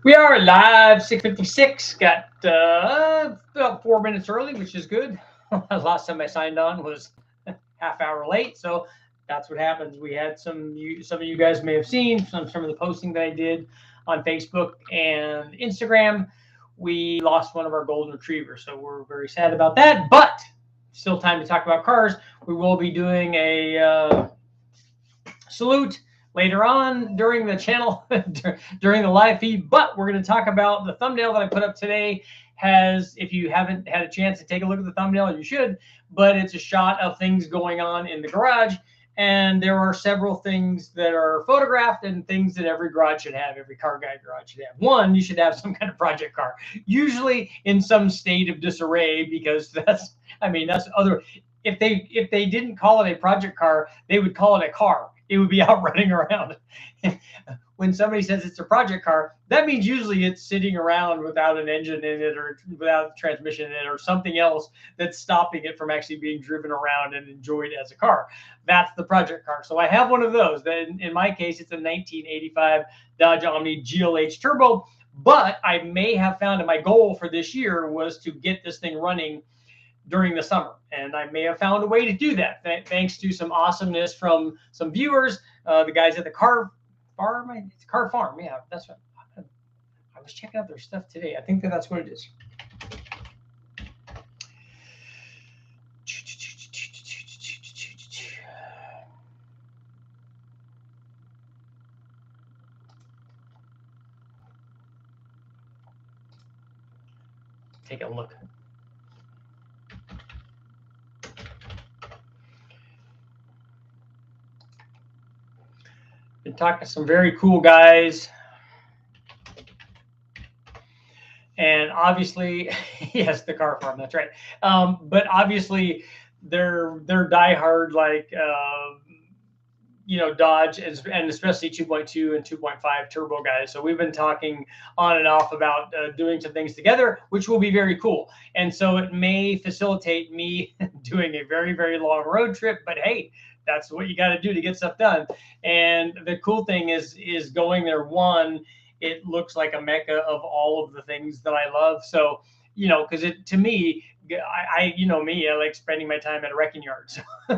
We are live, 6:56. Got about 4 minutes early, which is good. Last time I signed on was half hour late, so that's what happens. We had some of you guys may have seen some of the posting that I did on Facebook and Instagram. We lost one of our golden retrievers, so we're very sad about that. But still time to talk about cars. We will be doing a salute later on during the channel, during the live feed. But we're going to talk about the thumbnail that I put up today. Has, if you haven't had a chance to take a look at the thumbnail, you should. But it's a shot of things going on in the garage. And there are several things that are photographed and things that every garage should have, every car guy garage should have. One, you should have some kind of project car, usually in some state of disarray, because that's other. If they didn't call it a project car, they would call it a car. It would be out running around. When somebody says it's a project car, that means usually it's sitting around without an engine in it or without a transmission in it or something else that's stopping it from actually being driven around and enjoyed as a car. That's the project car. So I have one of those. In my case, it's a 1985 Dodge Omni GLH Turbo, but I may have found that my goal for this year was to get this thing running during the summer, and I may have found a way to do that thanks to some awesomeness from some viewers, the guys at the car farm. Yeah, that's what I was checking out their stuff today. I think that's what it is. Take a look. Been talking to some very cool guys, and obviously, yes, the car farm. That's right. But obviously, they're diehard Dodge and especially 2.2 and 2.5 turbo guys. So we've been talking on and off about doing some things together, which will be very cool. And so it may facilitate me doing a very, very long road trip. But hey, that's what you got to do to get stuff done. And the cool thing is going there. One, it looks like a mecca of all of the things that I love. So, because to me, I me, I like spending my time at a wrecking yard.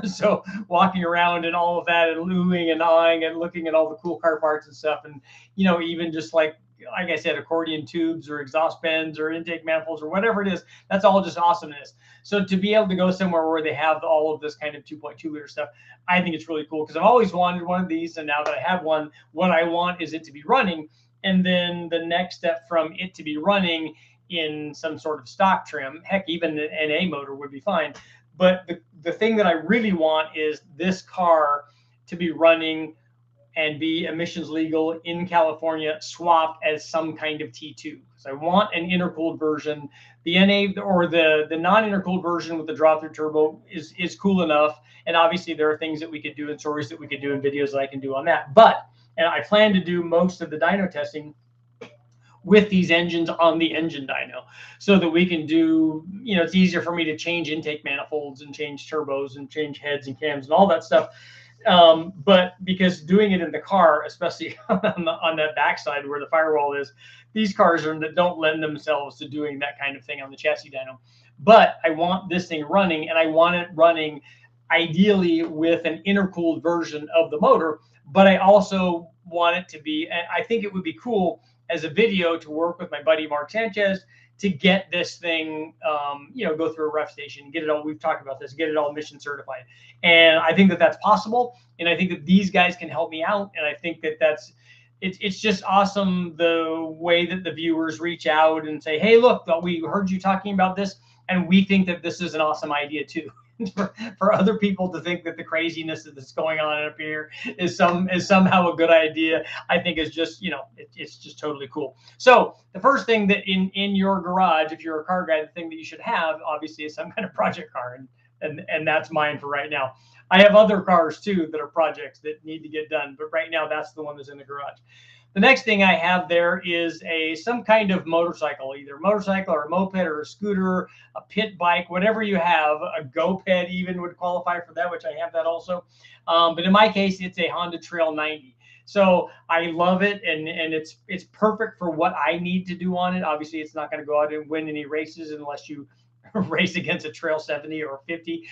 So walking around and all of that and oohing and awing and looking at all the cool car parts and stuff. And, even just like I said, accordion tubes or exhaust bends or intake manifolds or whatever it is, that's all just awesomeness. So to be able to go somewhere where they have all of this kind of 2.2 liter stuff, I think it's really cool because I've always wanted one of these. And now that I have one, what I want is it to be running. And then the next step from it to be running in some sort of stock trim, heck, even an NA motor would be fine. But the thing that I really want is this car to be running and be emissions legal in California, swapped as some kind of T2. So I want an intercooled version. The NA or the non-intercooled version with the drop-through turbo is cool enough. And obviously there are things that we could do and stories that we could do and videos that I can do on that. And I plan to do most of the dyno testing with these engines on the engine dyno so that we can do, it's easier for me to change intake manifolds and change turbos and change heads and cams and all that stuff. But because doing it in the car, especially on that backside where the firewall is, these cars don't lend themselves to doing that kind of thing on the chassis dyno. But I want this thing running, and I want it running ideally with an intercooled version of the motor. But I also want it to be, and I think it would be cool as a video to work with my buddy Mark Sanchez to get this thing, go through a ref station, get it all. We've talked about this, get it all emission certified, and I think that that's possible. And I think that these guys can help me out. And I think that it's just awesome the way that the viewers reach out and say, "Hey, look, we heard you talking about this, and we think that this is an awesome idea too." For other people to think that the craziness that's going on up here is somehow a good idea, I think is just, it's just totally cool. So the first thing that in your garage, if you're a car guy, the thing that you should have obviously is some kind of project car, and that's mine for right now. I have other cars too that are projects that need to get done, but right now that's the one that's in the garage. The next thing I have there is some kind of motorcycle, either a motorcycle or a moped or a scooter, a pit bike, whatever you have. A GoPed even would qualify for that, which I have that also. But in my case, it's a Honda Trail 90. So I love it, and it's perfect for what I need to do on it. Obviously, it's not going to go out and win any races unless you race against a Trail 70 or 50,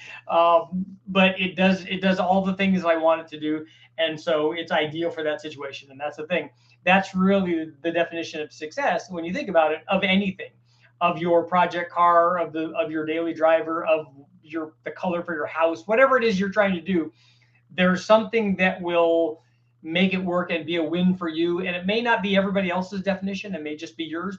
but it does all the things I want it to do, and so it's ideal for that situation. And that's the thing. That's really the definition of success when you think about it, of anything, of your project car, of your daily driver, of the color for your house, whatever it is you're trying to do. There's something that will make it work and be a win for you. And it may not be everybody else's definition. It may just be yours,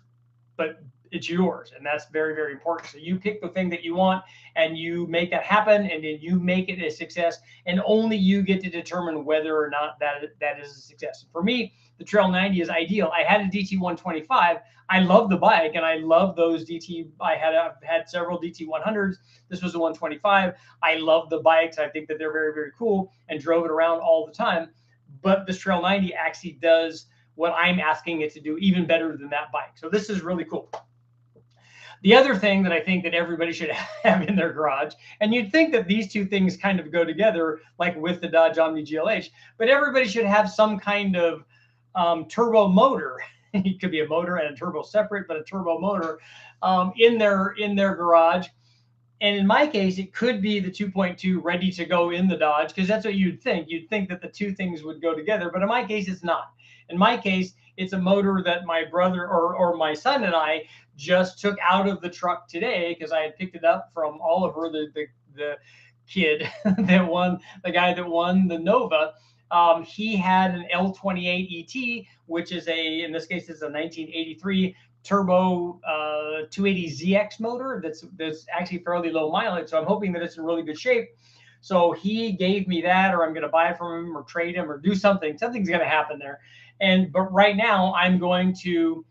but it's yours. And that's very, very important. So you pick the thing that you want and you make that happen, and then you make it a success. And only you get to determine whether or not that is a success. For me, the Trail 90 is ideal. I had a DT 125. I love the bike, and I love those DT. I've had several DT 100s. This was the 125. I love the bikes. I think that they're very, very cool, and drove it around all the time. But this Trail 90 actually does what I'm asking it to do even better than that bike. So this is really cool. The other thing that I think that everybody should have in their garage, and you'd think that these two things kind of go together, like with the Dodge Omni GLH, but everybody should have some kind of turbo motor. It could be a motor and a turbo separate, but a turbo motor in their garage. And in my case, it could be the 2.2 ready to go in the Dodge, because that's what you'd think. You'd think that the two things would go together, but in my case, it's not. In my case, it's a motor that my brother or my son and I just took out of the truck today, because I had picked it up from Oliver, the kid that won, the guy that won the Nova. He had an L28 ET, which is in this case, is a 1983 turbo 280ZX motor that's actually fairly low mileage. So I'm hoping that it's in really good shape. So he gave me that, or I'm going to buy it from him or trade him or do something. Something's going to happen there. But right now I'm going to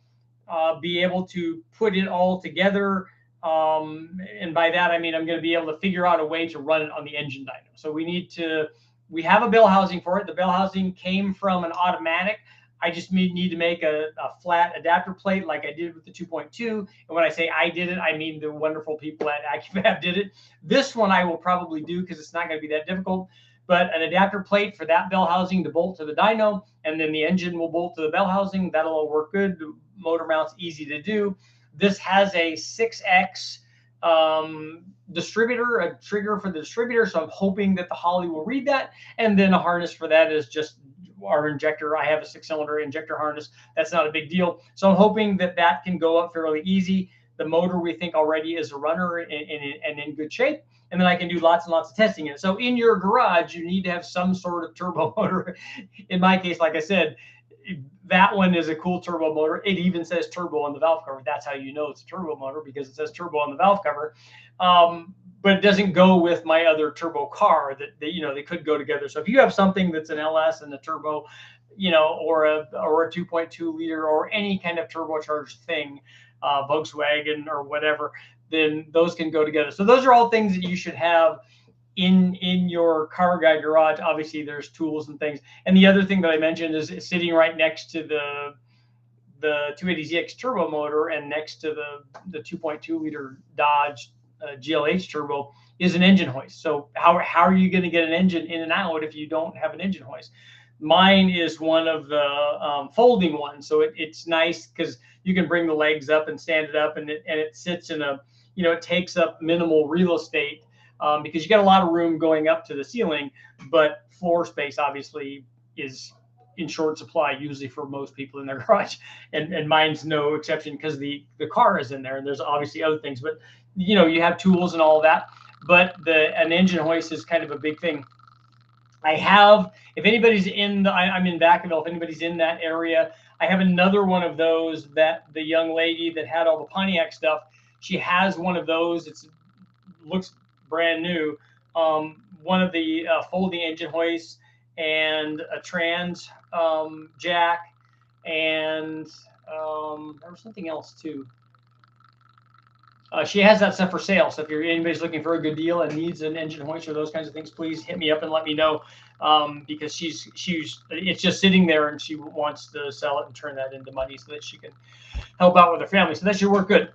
be able to put it all together. And by that, I mean, I'm going to be able to figure out a way to run it on the engine dyno. So we have a bell housing for it. The bell housing came from an automatic. I just need to make a flat adapter plate like I did with the 2.2. And when I say I did it, I mean the wonderful people at AccuFab did it. This one I will probably do because it's not going to be that difficult. But an adapter plate for that bell housing to bolt to the dyno, and then the engine will bolt to the bell housing. That'll all work good. The motor mount's easy to do. This has a 6X distributor, a trigger for the distributor. So I'm hoping that the Holly will read that. And then a harness for that is just our injector. I have a 6-cylinder injector harness. That's not a big deal. So I'm hoping that that can go up fairly easy. The motor we think already is a runner and in good shape. And then I can do lots and lots of testing in it. So in your garage, you need to have some sort of turbo motor. In my case, like I said, that one is a cool turbo motor. It even says turbo on the valve cover. That's how you know it's a turbo motor, because it says turbo on the valve cover. But it doesn't go with my other turbo car that they could go together. So if you have something that's an LS and a turbo, or a 2.2 liter or any kind of turbocharged thing, Volkswagen or whatever, then those can go together. So those are all things that you should have in your car guy garage. Obviously there's tools and things. And the other thing that I mentioned is sitting right next to the 280ZX turbo motor and next to the 2.2 liter Dodge GLH turbo is an engine hoist. So how are you going to get an engine in and out if you don't have an engine hoist? Mine is one of the folding ones. So it's nice because you can bring the legs up and stand it up, and it sits in it takes up minimal real estate because you got a lot of room going up to the ceiling, but floor space obviously is in short supply usually for most people in their garage, and mine's no exception because the car is in there, and there's obviously other things, but you have tools and all that. But an engine hoist is kind of a big thing. I have, if anybody's I'm in Vacaville, if anybody's in that area, I have another one of those that the young lady that had all the Pontiac stuff, she has one of those. It looks brand new. One of the folding engine hoists and a trans jack, and there was something else too. She has that stuff for sale. So if anybody's looking for a good deal and needs an engine hoist or those kinds of things, please hit me up and let me know, because it's just sitting there and she wants to sell it and turn that into money so that she can help out with her family. So that should work good.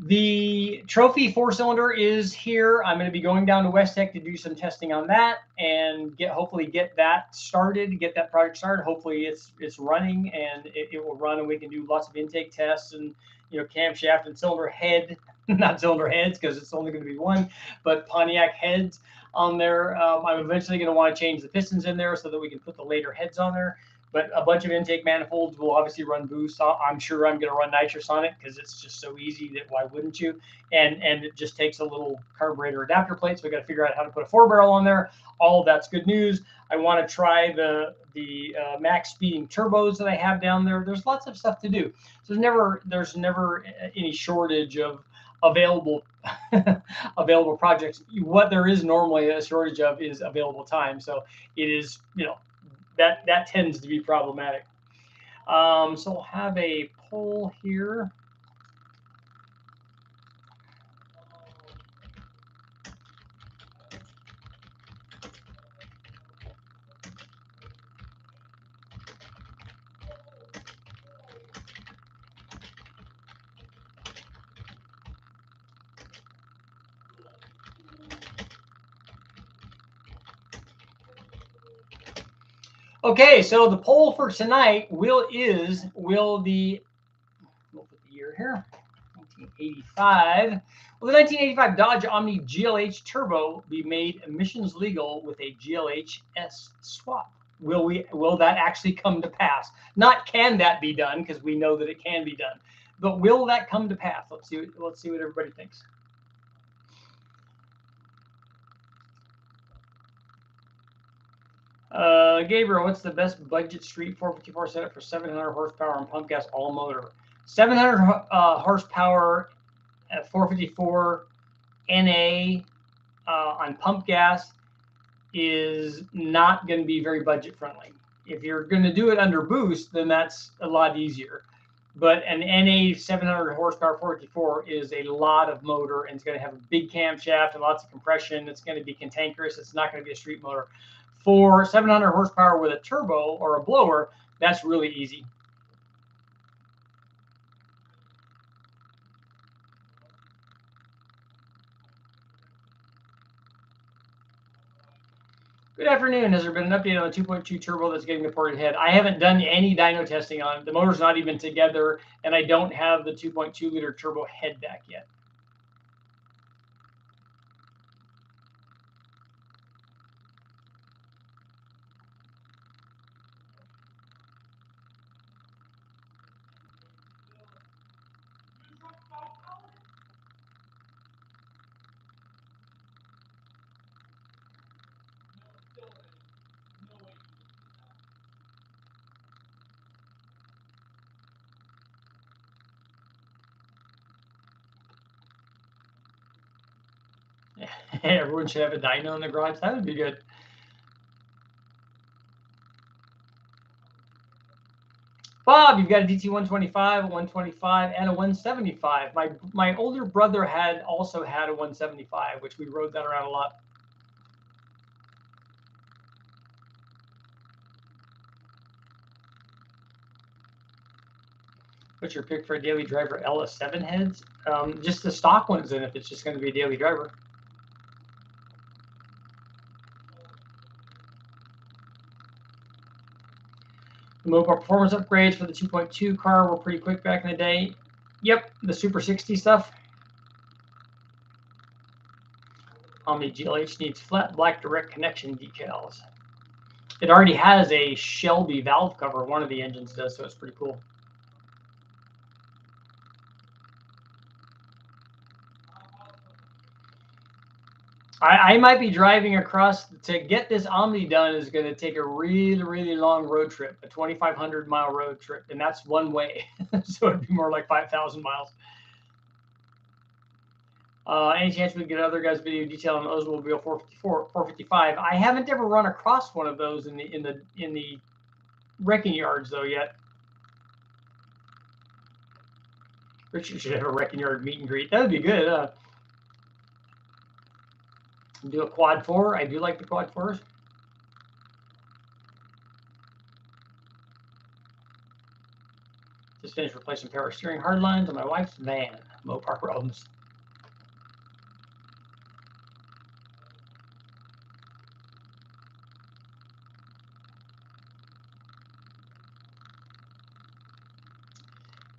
The trophy 4-cylinder is here. I'm going to be going down to Wastegate to do some testing on that and hopefully get that started, get that project started. Hopefully it's running and it will run, and we can do lots of intake tests and, you know, camshaft and cylinder head, not cylinder heads because it's only going to be one, but Pontiac heads on there. I'm eventually going to want to change the pistons in there so that we can put the later heads on there. But a bunch of intake manifolds will obviously run boost. I'm sure I'm going to run nitrous on it because it's just so easy that why wouldn't you? And it just takes a little carburetor adapter plate. So we got to figure out how to put a 4-barrel on there. All of that's good news. I want to try the max speeding turbos that I have down there. There's lots of stuff to do. So there's never any shortage of available available projects. What there is normally a shortage of is available time. So it is, you know, that tends to be problematic. So we'll have a poll here. Okay, so the poll for tonight we'll put the year here, 1985. Will the 1985 Dodge Omni GLH Turbo be made emissions legal with a GLH-S swap? Will that actually come to pass? Not can that be done, because we know that it can be done, but will that come to pass? Let's see what everybody thinks. Gabriel, what's the best budget street 454 setup for 700 horsepower and pump gas all motor? 700 horsepower at 454 NA on pump gas is not going to be very budget friendly. If you're going to do it under boost, then that's a lot easier. But an NA 700 horsepower 454 is a lot of motor, and it's going to have a big camshaft and lots of compression. It's going to be cantankerous. It's not going to be a street motor. For 700 horsepower with a turbo or a blower, that's really easy. Good afternoon. Has there been an update on the 2.2 turbo that's getting the ported head? I haven't done any dyno testing on it. The motor's not even together, and I don't have the 2.2 liter turbo head back yet. Everyone should have a dyno in the garage. That would be good. Bob, you've got a DT125, a 125, and a 175. My older brother also had a 175, which we rode that around a lot. What's your pick for a daily driver? LS7 heads? Just the stock ones, and if it's just going to be a daily driver. The mobile performance upgrades for the 2.2 car were pretty quick back in the day. Yep, the Super 60 stuff. Omni GLH needs flat black direct connection decals. It already has a Shelby valve cover. One of the engines does, so it's pretty cool. I might be driving across to get this Omni done. Is going to take a really, really long road trip, a 2,500 mile road trip, and that's one way. So it'd be more like 5,000 miles. Any chance we could get other guys' video detail on the Oldsmobile 454, 455? I haven't ever run across one of those in the wrecking yards though yet. Richard should have a wrecking yard meet and greet. That would be good. Do a quad 4. I do like the quad 4s. Just finished replacing power steering hard lines on my wife's van. Mopar problems.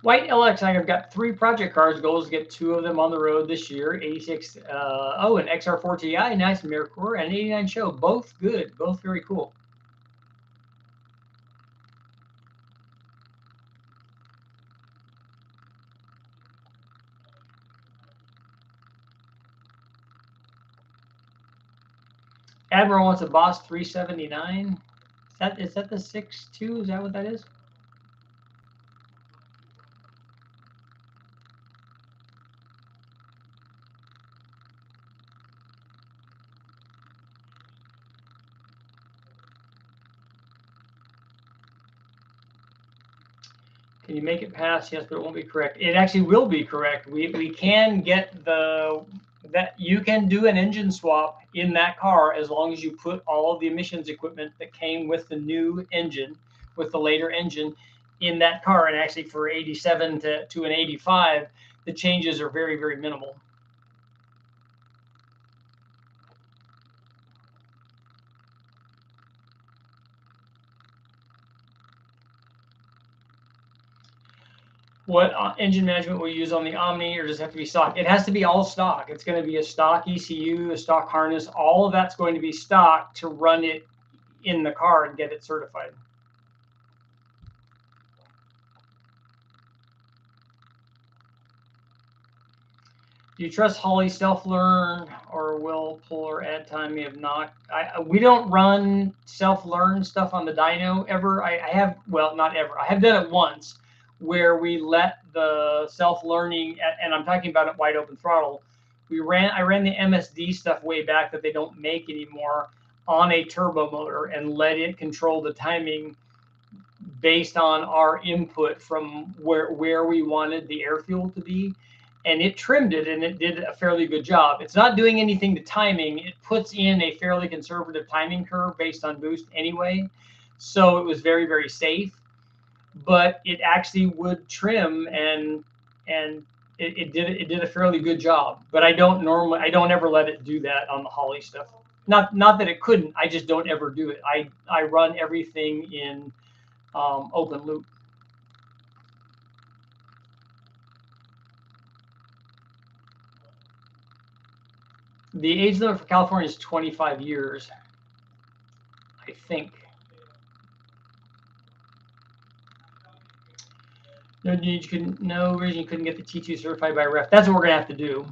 White LX, I've got 3 project cars. Goal is to get 2 of them on the road this year. 86, an XR4 Ti, nice Mirror, and 89 Show. Both good, both very cool. Admiral wants a Boss 379. Is that the 6.2? Is that what that is? Can you make it pass? Yes, but it won't be correct. It actually will be correct. We can get that you can do an engine swap in that car as long as you put all of the emissions equipment that came with the new engine, with the later engine, in that car. And actually, for 87 to an 85, the changes are very, very minimal. What engine management will you use on the Omni, or does it have to be stock? It has to be all stock. It's going to be a stock ECU, a stock harness. All of that's going to be stock to run it in the car and get it certified. Do you trust Holly self-learn, or will pull or add time? We have not. We don't run self-learn stuff on the dyno ever. I have, well, not ever. I have done it once, where we let the self-learning, and I'm talking about it wide open throttle. I ran the MSD stuff way back that they don't make anymore on a turbo motor and let it control the timing based on our input from where we wanted the air fuel to be. And it trimmed it, and it did a fairly good job. It's not doing anything to timing. It puts in a fairly conservative timing curve based on boost anyway. So it was very, very safe. But it actually would trim, and it did a fairly good job. But I don't ever let it do that on the Holly stuff. Not that it couldn't. I just don't ever do it. I run everything in open loop. The age limit for California is 25 years, I think. No reason you couldn't get the T2 certified by ref. That's what we're gonna have to do.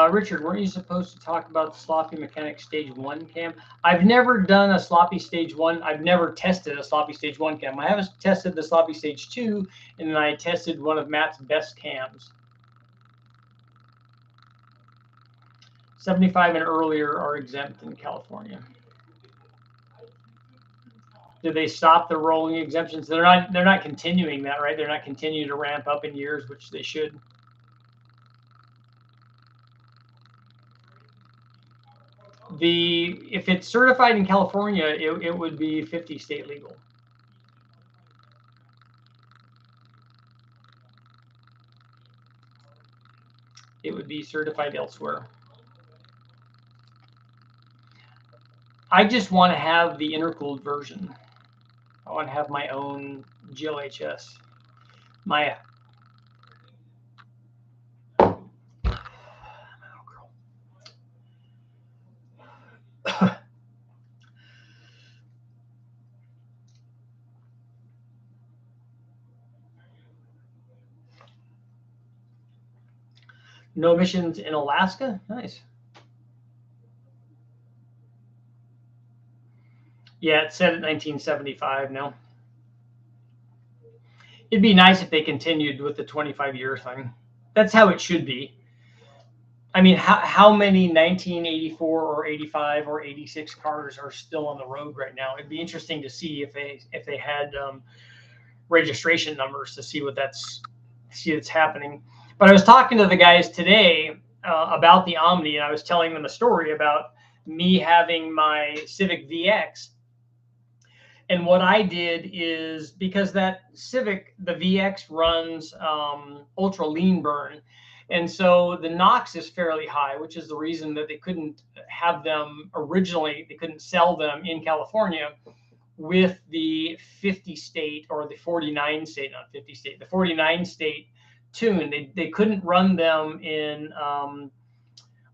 Richard, weren't you supposed to talk about the sloppy mechanic stage 1 cam? I've never done a sloppy stage 1. I've never tested a sloppy stage 1 cam. I haven't tested the sloppy stage 2, and then I tested one of Matt's best cams. 75 and earlier are exempt in California. Do they stop the rolling exemptions? They're not continuing that, right? They're not continuing to ramp up in years, which they should. If it's certified in California, it would be 50 state legal. It would be certified elsewhere. I just want to have the intercooled version. I want to have my own GLHS. No emissions in Alaska? Nice. Yeah, it's set at 1975 now. It'd be nice if they continued with the 25-year thing. That's how it should be. I mean, how many 1984 or 85 or 86 cars are still on the road right now? It'd be interesting to see if they had registration numbers to see what's happening. But I was talking to the guys today about the Omni, and I was telling them a story about me having my Civic VX. And what I did is, because that Civic, the VX runs ultra lean burn. And so the NOx is fairly high, which is the reason that they couldn't have them originally, they couldn't sell them in California with the 50 state or the 49 state, not 50 state, the 49 state tune. They couldn't run them in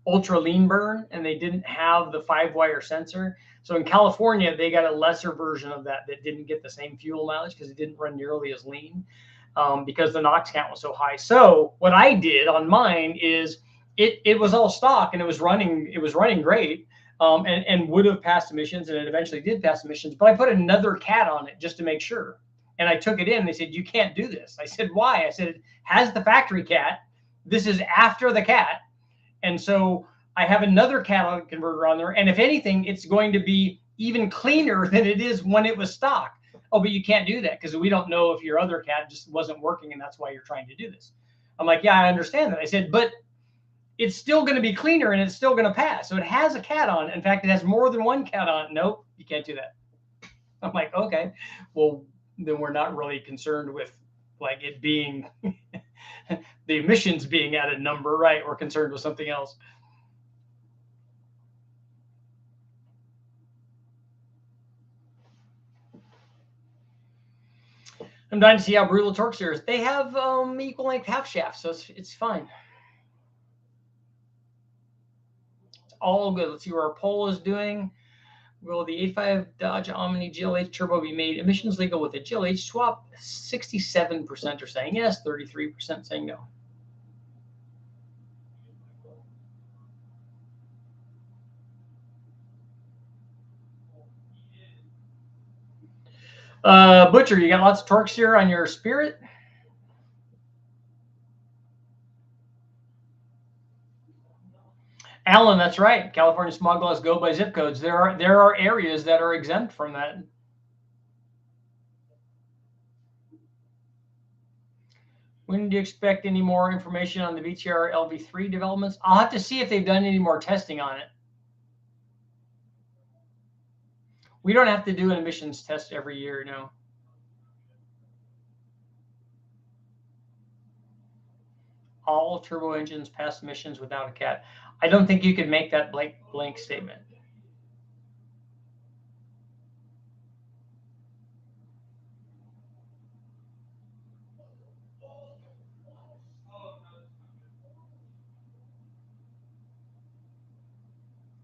ultra lean burn, and they didn't have the 5-wire sensor. So in California, they got a lesser version of that didn't get the same fuel mileage because it didn't run nearly as lean because the NOx count was so high. So what I did on mine is it was all stock and it was running great and would have passed emissions, and it eventually did pass emissions. But I put another cat on it just to make sure. And I took it in. They said, you can't do this. I said, why? I said, it has the factory cat. This is after the cat. And so I have another catalytic converter on there. And if anything, it's going to be even cleaner than it is when it was stock. Oh, but you can't do that because we don't know if your other cat just wasn't working and that's why you're trying to do this. I'm like, yeah, I understand that. I said, but it's still going to be cleaner and it's still going to pass. So it has a cat on. In fact, it has more than one cat on. Nope, you can't do that. I'm like, okay, well, then we're not really concerned with like it being the emissions being at a number, right? We're concerned with something else. I'm dying to see how brutal torque steers. They have equal length half shafts, so it's fine. It's all good. Let's see where our poll is doing. Will the 85 Dodge Omni GLH turbo be made emissions legal with a GLH swap? 67% are saying yes, 33% saying no. Butcher, you got lots of torque steer on your Spirit? Alan, that's right. California smog laws go by zip codes. There are areas that are exempt from that. When do you expect any more information on the VTR LV3 developments? I'll have to see if they've done any more testing on it. We don't have to do an emissions test every year, no. All turbo engines pass emissions without a cat. I don't think you could make that blank statement.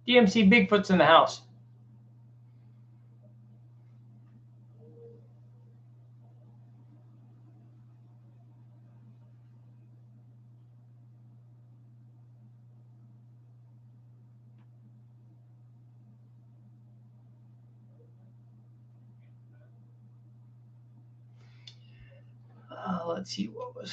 DMC Bigfoot's in the house. Let's see what was.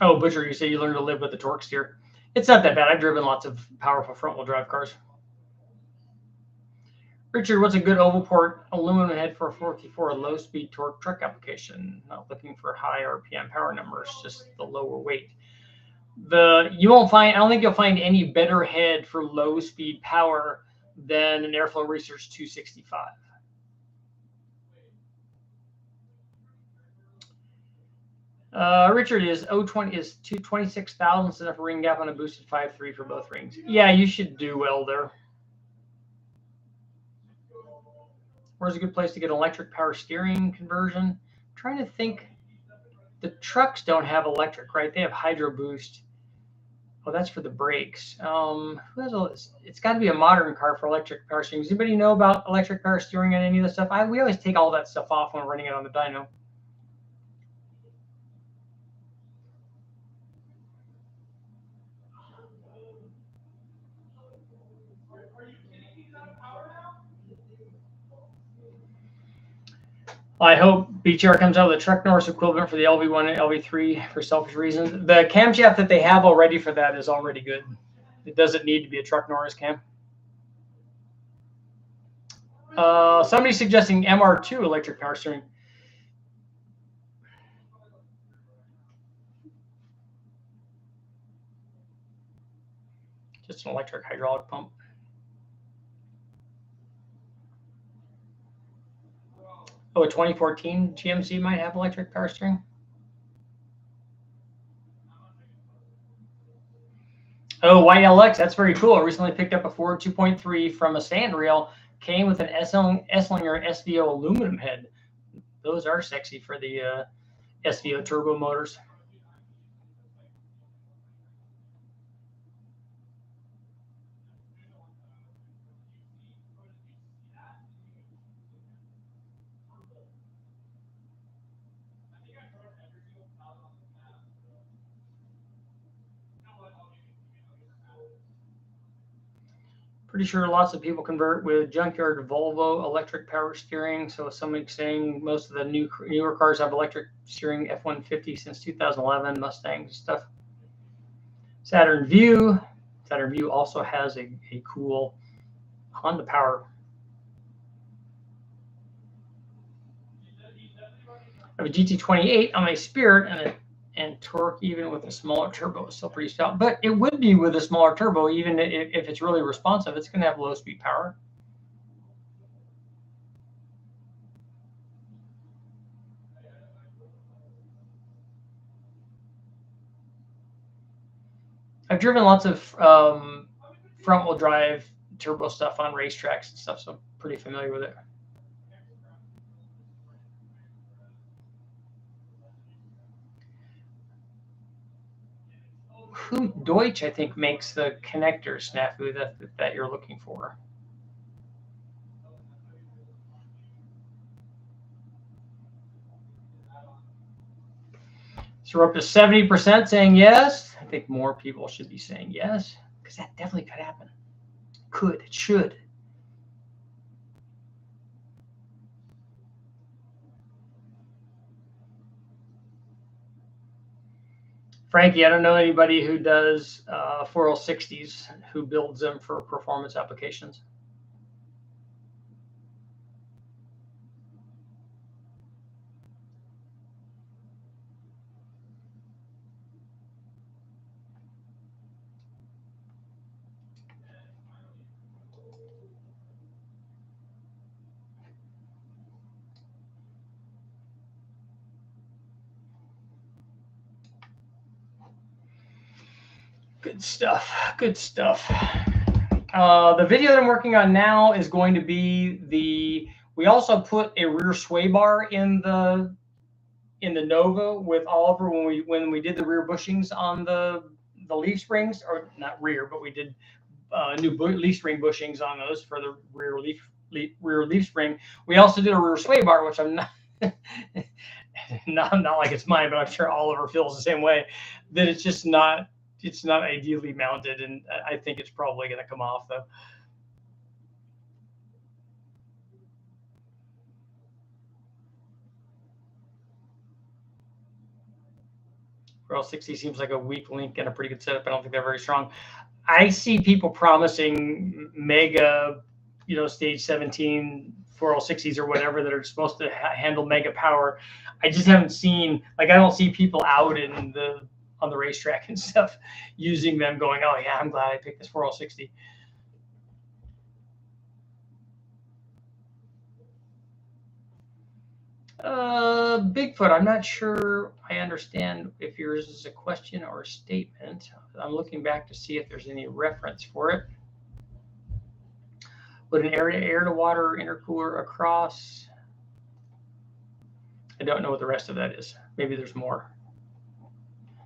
Oh, Butcher, you say you learned to live with the torque steer. It's not that bad. I've driven lots of powerful front-wheel drive cars. Richard, what's a good oval port aluminum head for a 454 low-speed torque truck application? Not looking for high RPM power numbers, just the lower weight. You won't find. I don't think you'll find any better head for low-speed power than an Airflow Research 265. Richard, is 26 thousandths enough ring gap on a boosted 5.3 for both rings? Yeah, you should do well there. Where's a good place to get electric power steering conversion? I'm trying to think. The trucks don't have electric, right? They have hydro boost. Oh, that's for the brakes. Who has it's got to be a modern car for electric power steering. Does anybody know about electric power steering and any of the stuff? We always take all that stuff off when we're running it on the dyno. I hope BTR comes out with a Truck Norris equivalent for the LV1 and LV3 for selfish reasons. The camshaft that they have already for that is already good. It doesn't need to be a Truck Norris cam. Somebody's suggesting MR2 electric power steering. Just an electric hydraulic pump. Oh, a 2014 GMC might have electric power steering. Oh, white LX, that's very cool. I recently picked up a Ford 2.3 from a Sandrail. Came with an Esslinger SVO aluminum head. Those are sexy for the SVO turbo motors. Pretty sure lots of people convert with junkyard Volvo electric power steering. So somebody's saying most of the newer cars have electric steering, F-150 since 2011, Mustangs and stuff. Saturn Vue also has a cool Honda power. I have a GT28 on my Spirit and torque even with a smaller turbo is still pretty stout. But it would be with a smaller turbo, even if it's really responsive, it's going to have low speed power. I've driven lots of front wheel drive turbo stuff on racetracks and stuff, so I'm pretty familiar with it. Deutsch, I think, makes the connector snafu that you're looking for. So we're up to 70% saying yes. I think more people should be saying yes, because that definitely could happen. It should. Frankie, I don't know anybody who does 4L60s who builds them for performance applications. Good stuff. Good stuff. The video that I'm working on now is going to be we also put a rear sway bar in the Nova with Oliver when we did the rear bushings on the leaf springs, or not rear, but we did new leaf spring bushings on those for the rear leaf spring. We also did a rear sway bar, which I'm not not like it's mine, but I'm sure Oliver feels the same way, that it's just not. It's not ideally mounted, and I think it's probably going to come off, though. Rail 60 seems like a weak link and a pretty good setup. I don't think they're very strong. I see people promising mega, stage 17 4L60s or whatever that are supposed to handle mega power. I just haven't seen, I don't see people out on the racetrack and stuff using them going, oh yeah, I'm glad I picked this 4L60. Bigfoot, I'm not sure I understand if yours is a question or a statement. I'm looking back to see if there's any reference for it. Would an air-to-water intercooler across? I don't know what the rest of that is. Maybe there's more.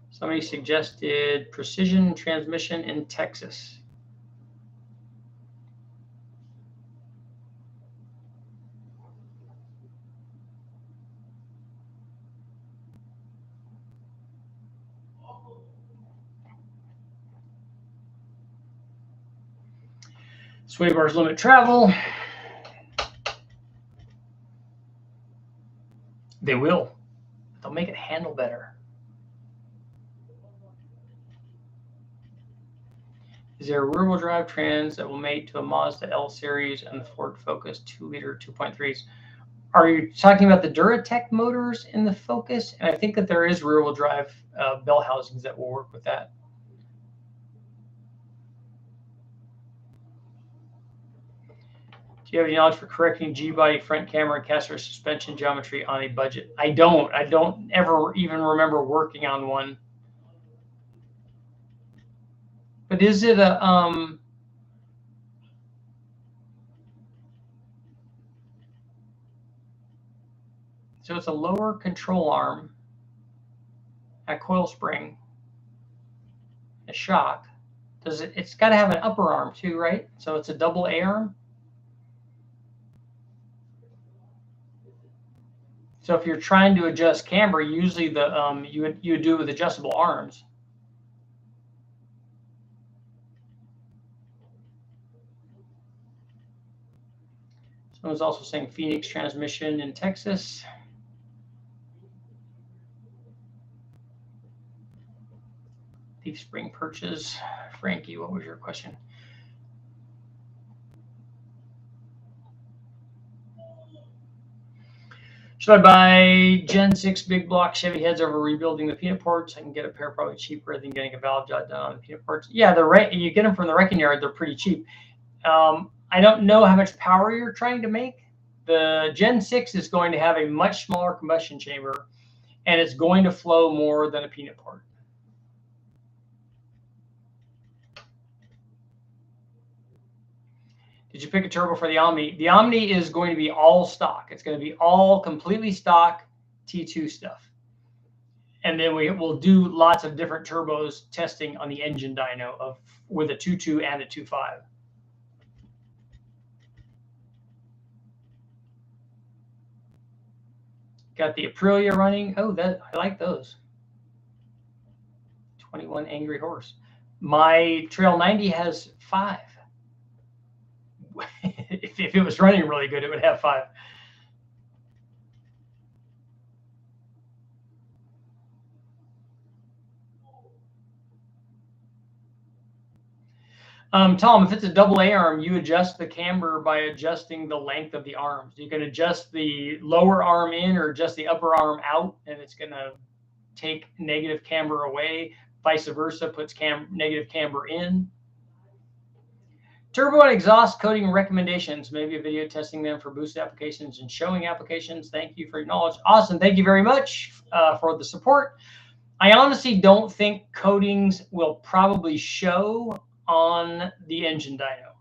Somebody suggested precision transmission in Texas. Sway bars limit travel. They will. They'll make it handle better. Is there a rear-wheel drive trans that will mate to a Mazda L series and the Ford Focus 2-liter 2.3s? Are you talking about the Duratec motors in the Focus? And I think that there is rear-wheel drive bell housings that will work with that. Do you have any knowledge for correcting G-body front camera and caster suspension geometry on a budget? I don't. I don't ever even remember working on one. But is it a so it's a lower control arm, a coil spring, a shock. Does it? It's got to have an upper arm too, right? So it's a double A arm. So if you're trying to adjust camber, usually the you would do it with adjustable arms. Someone's also saying Phoenix transmission in Texas. Leaf spring perches. Frankie, what was your question? Should I buy Gen 6 big block Chevy heads over rebuilding the peanut ports? I can get a pair probably cheaper than getting a valve job done on the peanut ports. Yeah, you get them from the wrecking yard. They're pretty cheap. I don't know how much power you're trying to make. The Gen 6 is going to have a much smaller combustion chamber, and it's going to flow more than a peanut port. Did you pick a turbo for the Omni? The Omni is going to be all stock. It's going to be all completely stock T2 stuff. And then we will do lots of different turbos testing on the engine dyno with a 2.2 and a 2.5. Got the Aprilia running. Oh, I like those. 21 angry horse. My Trail 90 has 5. if it was running really good, it would have 5. Tom, if it's a double A arm, you adjust the camber by adjusting the length of the arms. You can adjust the lower arm in or adjust the upper arm out, and it's going to take negative camber away. Vice versa, puts negative camber in. Turbo and exhaust coating recommendations. Maybe a video testing them for boost applications and showing applications. Thank you for your knowledge. Awesome. Thank you very much for the support. I honestly don't think coatings will probably show on the engine dyno.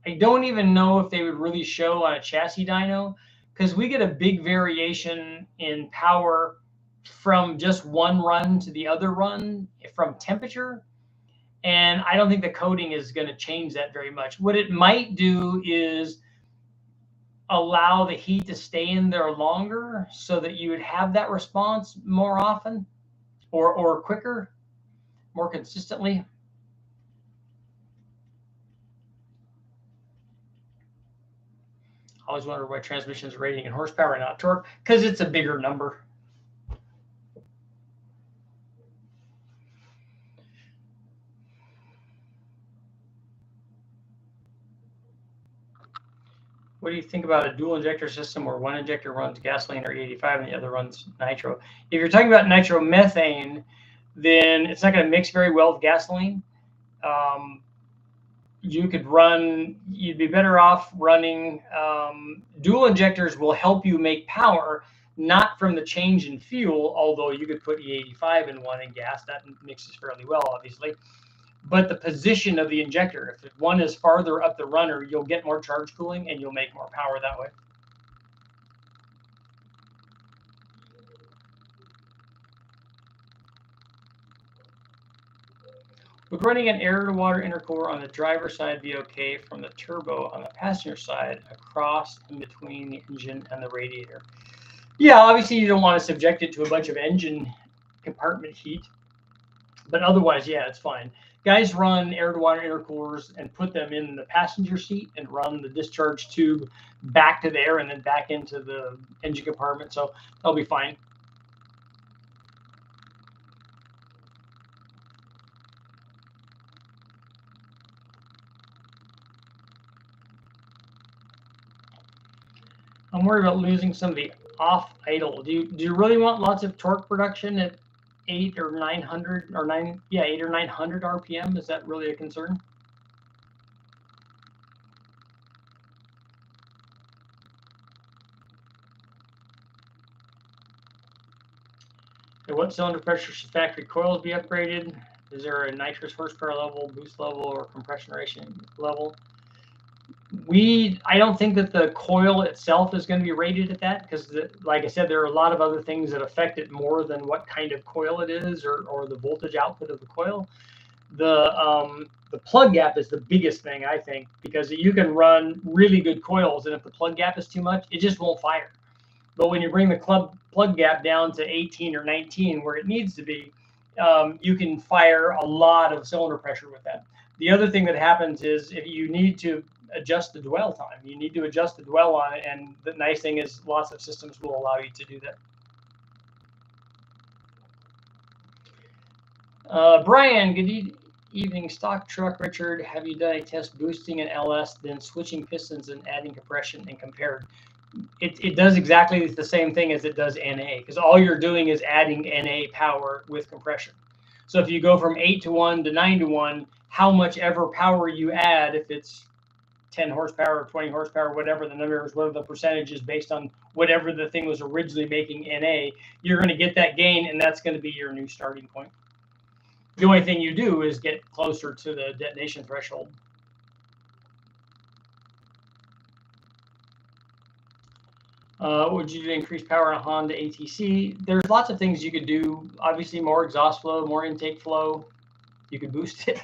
I don't even know if they would really show on a chassis dyno, because we get a big variation in power from just one run to the other run from temperature. And I don't think the coating is going to change that very much. What it might do is allow the heat to stay in there longer so that you would have that response more often or quicker, more consistently. I always wonder why transmissions are rating in horsepower and not torque, because it's a bigger number. What do you think about a dual injector system where one injector runs gasoline or E85 and the other runs nitro? If you're talking about nitromethane, then it's not going to mix very well with gasoline. You'd be better off running dual injectors. Will help you make power, not from the change in fuel, although you could put E85 in one and gas. That mixes fairly well, obviously. But the position of the injector, if one is farther up the runner, you'll get more charge cooling and you'll make more power that way. Would running an air-to-water intercooler on the driver's side be okay from the turbo on the passenger side across in between the engine and the radiator? Yeah, obviously you don't want to subject it to a bunch of engine compartment heat, but otherwise, yeah, it's fine. Guys run air-to-water intercoolers and put them in the passenger seat and run the discharge tube back to there and then back into the engine compartment, so that'll be fine. I'm worried about losing some of the off idle. Do you really want lots of torque production at 800 or 900 or 800 or 900 RPM? Is that really a concern? At what cylinder pressure should factory coils be upgraded? Is there a nitrous horsepower level, boost level, or compression ratio level? I don't think that the coil itself is going to be rated at that, because like I said, there are a lot of other things that affect it more than what kind of coil it is, or the voltage output of the coil. The plug gap is the biggest thing, I think, because you can run really good coils, and if the plug gap is too much, it just won't fire. But when you bring the plug gap down to 18 or 19, where it needs to be, you can fire a lot of cylinder pressure with that. The other thing that happens is if you need to adjust the dwell time, you need to adjust the dwell on it, and the nice thing is lots of systems will allow you to do that. Brian, good evening. Stock truck, Richard. Have you done a test boosting an LS, then switching pistons and adding compression and compared? It does exactly the same thing as it does NA, because all you're doing is adding NA power with compression. So if you go from 8-to-1 to 9-to-1, how much ever power you add, if it's 10 horsepower or 20 horsepower, whatever the number is, whatever the percentage is based on whatever the thing was originally making NA, you're going to get that gain, and that's going to be your new starting point. The only thing you do is get closer to the detonation threshold. Would you do to increase power on a Honda ATC? There's lots of things you could do. Obviously, more exhaust flow, more intake flow. You could boost it.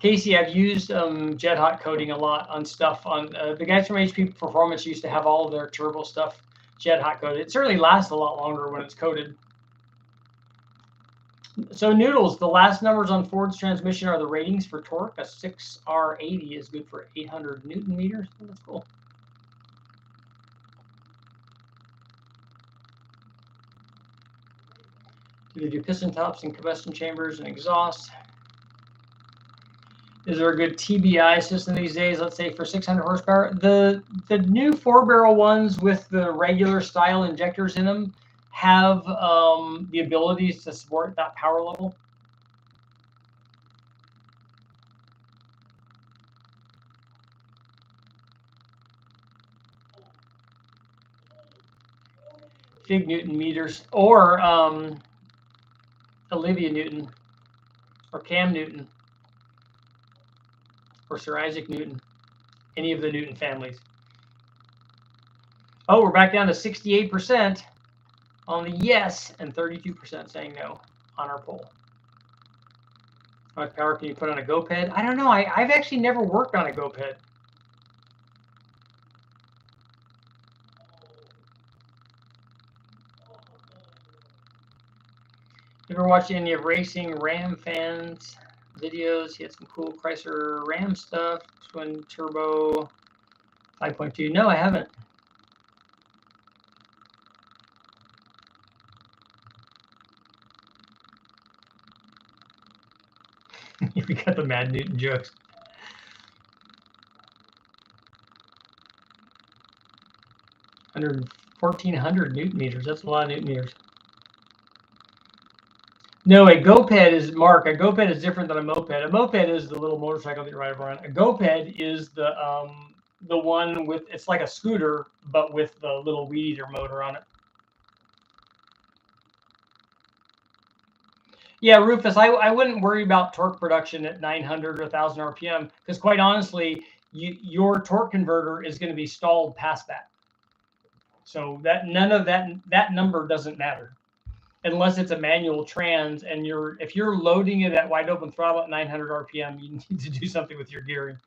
Casey, I've used jet hot coating a lot on stuff. On the guys from HP Performance used to have all of their turbo stuff jet hot coated. It certainly lasts a lot longer when it's coated. So Noodles, the last numbers on Ford's transmission are the ratings for torque. A 6R80 is good for 800 Newton meters. Oh, that's cool. Do they do piston tops and combustion chambers and exhaust? Is there a good TBI system these days, let's say for 600 horsepower? The new 4-barrel ones with the regular style injectors in them have the abilities to support that power level. Fig Newton meters, or Olivia Newton, or Cam Newton, or Sir Isaac Newton, any of the Newton families. Oh, we're back down to 68% on the yes and 32% saying no on our poll. How much power can you put on a GoPed? I don't know. I've actually never worked on a GoPed. You ever watched any of Racing Ram fans videos? He had some cool Chrysler Ram stuff. Twin turbo 5.2. No, I haven't. We got the Mad Newton jokes. 1,400 Newton meters. That's a lot of Newton meters. No, a GoPed is, Mark, a GoPed is different than a moped. A moped is the little motorcycle that you ride around. A GoPed is the one with, it's like a scooter, but with the little weed eater motor on it. Yeah, Rufus, I wouldn't worry about torque production at 900 or 1,000 RPM, because quite honestly, your torque converter is going to be stalled past that. So that none of that number doesn't matter, unless it's a manual trans, and if you're loading it at wide open throttle at 900 RPM, you need to do something with your gearing.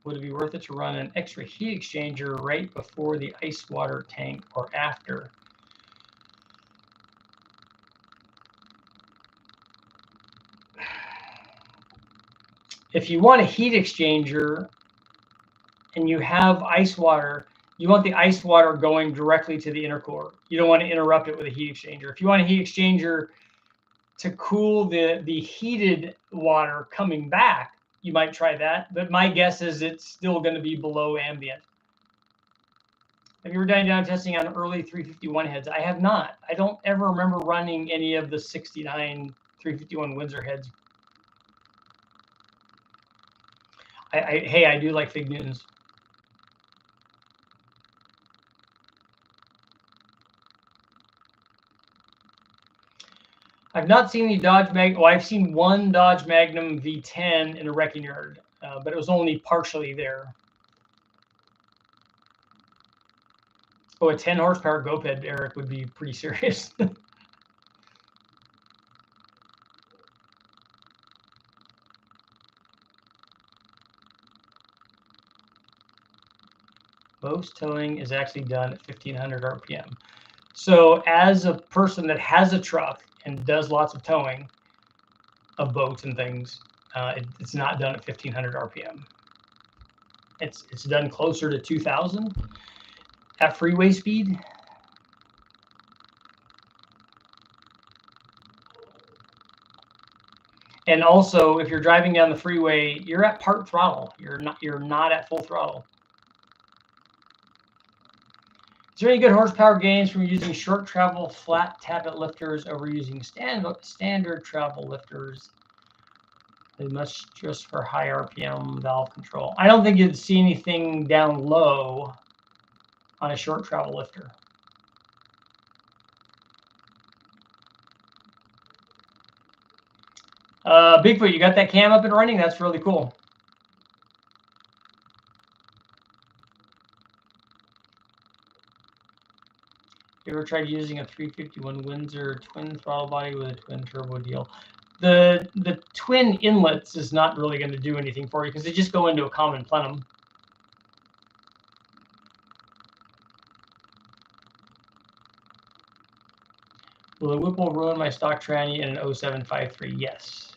Would it be worth it to run an extra heat exchanger right before the ice water tank or after? If you want a heat exchanger and you have ice water, you want the ice water going directly to the intercooler. You don't want to interrupt it with a heat exchanger. If you want a heat exchanger to cool the heated water coming back, you might try that. But my guess is it's still going to be below ambient. Have you ever done dyno testing on early 351 heads? I have not. I don't ever remember running any of the 69 351 Windsor heads. Hey, I do like Fig Newtons. I've not seen the Dodge Magnum. Well, I've seen one Dodge Magnum V10 in a wrecking yard, but it was only partially there. Oh, a 10 horsepower GoPed, Eric, would be pretty serious. Most towing is actually done at 1500 RPM. So as a person that has a truck and does lots of towing of boats and things, it's not done at 1500 RPM. It's done closer to 2000 at freeway speed. And also, if you're driving down the freeway, you're at part throttle. You're not at full throttle. Is there any good horsepower gains from using short travel flat tappet lifters over using standard travel lifters? They must just for high RPM valve control. I don't think you'd see anything down low on a short travel lifter. Bigfoot, you got that cam up and running? That's really cool. You ever tried using a 351 Windsor twin throttle body with a twin turbo deal? The twin inlets is not really going to do anything for you because they just go into a common plenum. Will the Whipple ruin my stock tranny in an 0753? Yes.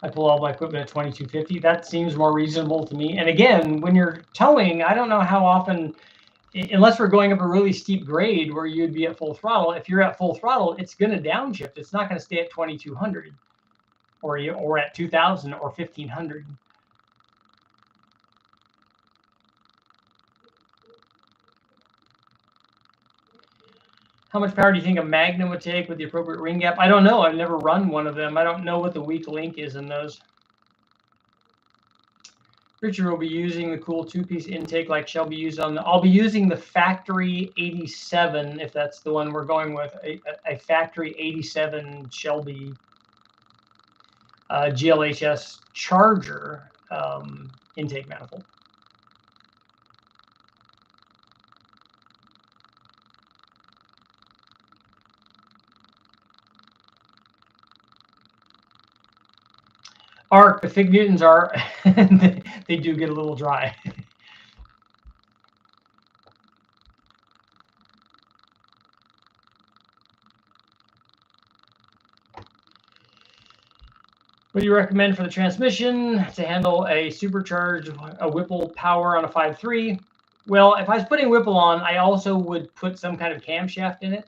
I pull all my equipment at 2250. That seems more reasonable to me. And again, when you're towing, I don't know how often, unless we're going up a really steep grade where you'd be at full throttle. If you're at full throttle, it's going to downshift. It's not going to stay at 2200 or at 2000 or 1500. How much power do you think a Magnum would take with the appropriate ring gap? I don't know. I've never run one of them. I don't know what the weak link is in those. Richard will be using the cool two-piece intake like Shelby used on the. I'll be using the factory 87 if that's the one we're going with. A factory 87 Shelby GLHS Charger intake manifold. Arc, the Fig Newtons are, they do get a little dry. What do you recommend for the transmission to handle a supercharged, a Whipple power on a 5.3? Well, if I was putting Whipple on, I also would put some kind of camshaft in it.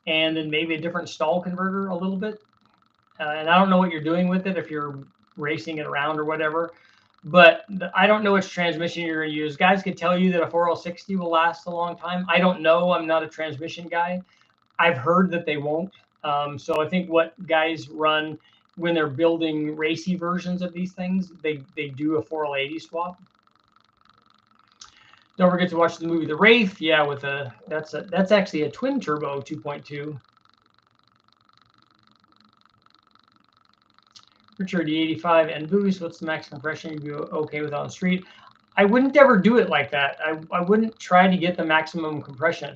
And then maybe a different stall converter a little bit. And I don't know what you're doing with it, if you're racing it around or whatever. But I don't know which transmission you're going to use. Guys could tell you that a 4L60 will last a long time. I don't know. I'm not a transmission guy. I've heard that they won't. So I think what guys run when they're building racy versions of these things, they do a 4L80 swap. Don't forget to watch the movie The Wraith. Yeah, with a that's actually a twin turbo 2.2. Richard, the 85 and boost, what's the max compression you'd be okay with on the street? I wouldn't ever do it like that. I wouldn't try to get the maximum compression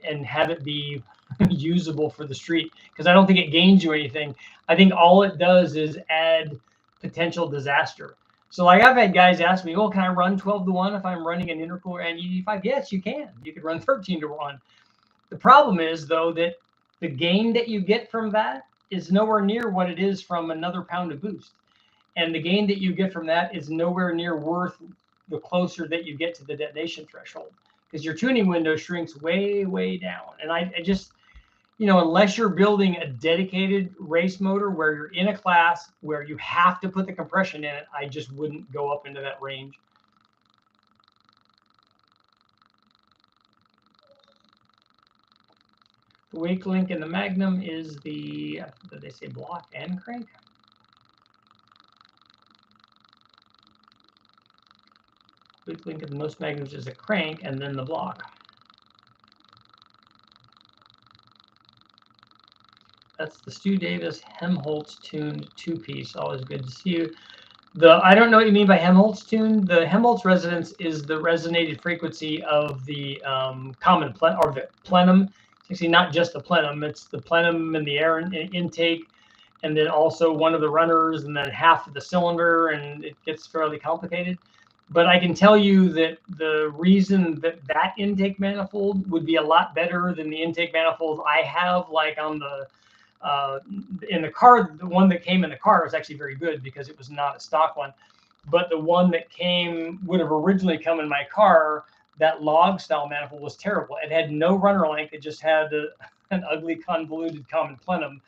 and have it be usable for the street, because I don't think it gains you anything. I think all it does is add potential disaster. So like I've had guys ask me, oh, can I run 12-to-1 if I'm running an intercooler and E85? Yes, you can. You could run 13-to-1. The problem is, though, that the gain that you get from that is nowhere near what it is from another pound of boost. And the gain that you get from that is nowhere near worth the closer that you get to the detonation threshold, because your tuning window shrinks way, way down. And I just, you know, unless you're building a dedicated race motor where you're in a class where you have to put the compression in it, I just wouldn't go up into that range. The wake link in the Magnum is the, did they say block and crank? Wake link in most Magnums is a crank and then the block. That's the Stu Davis Helmholtz tuned 2-piece. Always good to see you. I don't know what you mean by Helmholtz tuned. The Helmholtz resonance is the resonated frequency of the common or the plenum. It's actually not just the plenum. It's the plenum and the air intake, and then also one of the runners, and then half of the cylinder, and it gets fairly complicated. But I can tell you that the reason that intake manifold would be a lot better than the intake manifold I have, like on the in the car, the one that came in the car was actually very good because it was not a stock one. But the one that would have originally come in my car, that log style manifold was terrible. It had no runner length. It just had an ugly convoluted common plenum,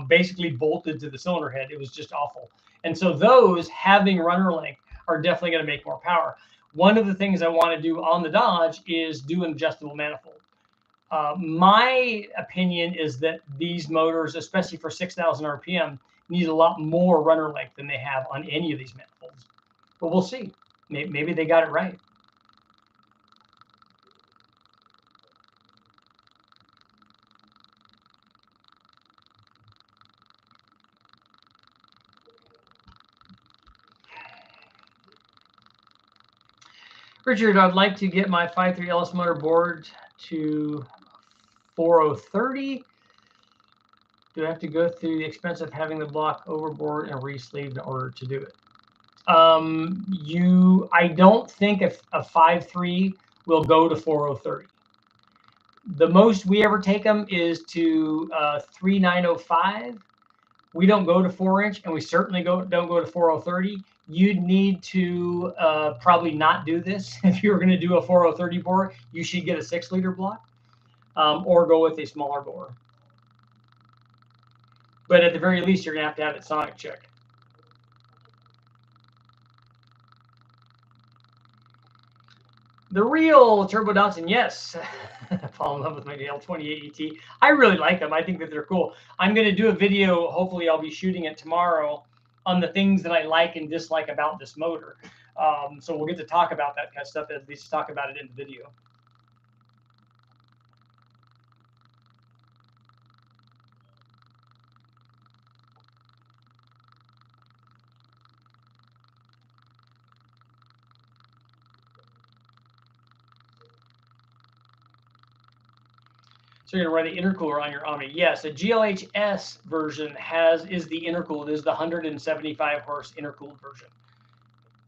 basically bolted to the cylinder head. It was just awful. And so those having runner length are definitely going to make more power. One of the things I want to do on the Dodge is do an adjustable manifold. My opinion is that these motors, especially for 6,000 RPM, need a lot more runner length than they have on any of these manifolds. But we'll see. Maybe they got it right. Richard, I'd like to get my 5.3 LS motor board to 4030. Do I have to go through the expense of having the block overboard and re-sleeved in order to do it? I don't think a 5.3 will go to 4030. The most we ever take them is to 3905. We don't go to 4-inch, and we certainly don't go to 4030. You'd need to probably not do this. If you're going to do a 4030 bore, you should get a 6-liter block or go with a smaller bore. But at the very least, you're going to have it sonic checked. The real Turbo Datsun, yes. I fall in love with my L28 ET. I really like them. I think that they're cool. I'm going to do a video. Hopefully, I'll be shooting it tomorrow on the things that I like and dislike about this motor. So we'll get to talk about that kind of stuff, at least talk about it in the video. So you're going to run the intercooler on your Omni. Yes, a GLHS version is the intercooled, is the 175 horse intercooled version.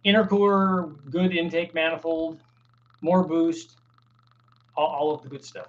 Intercooler, good intake manifold, more boost, all of the good stuff.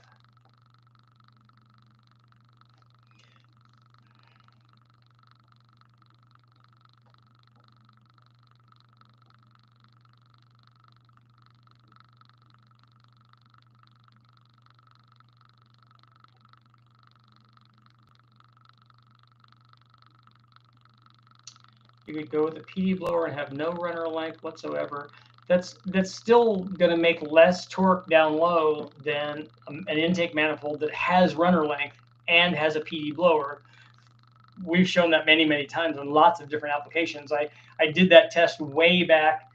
You could go with a PD blower and have no runner length whatsoever. That's still going to make less torque down low than an intake manifold that has runner length and has a PD blower. We've shown that many, many times on lots of different applications. I did that test way back.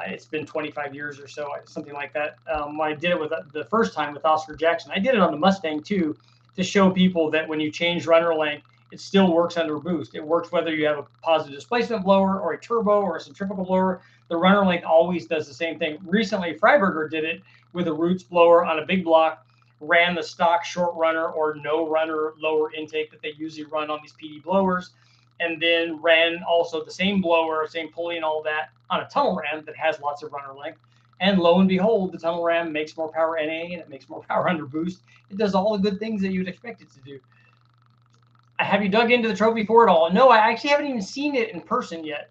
It's been 25 years or so, something like that. I did it with the first time with Oscar Jackson. I did it on the Mustang too, to show people that when you change runner length, it still works under boost. It works whether you have a positive displacement blower or a turbo or a centrifugal blower. The runner length always does the same thing. Recently, Freiberger did it with a Roots blower on a big block, ran the stock short runner or no runner lower intake that they usually run on these PD blowers, and then ran also the same blower, same pulley and all that on a tunnel ram that has lots of runner length. And lo and behold, the tunnel ram makes more power NA and it makes more power under boost. It does all the good things that you'd expect it to do. Have you dug into the Trophy 4 at all? No, I actually haven't even seen it in person yet.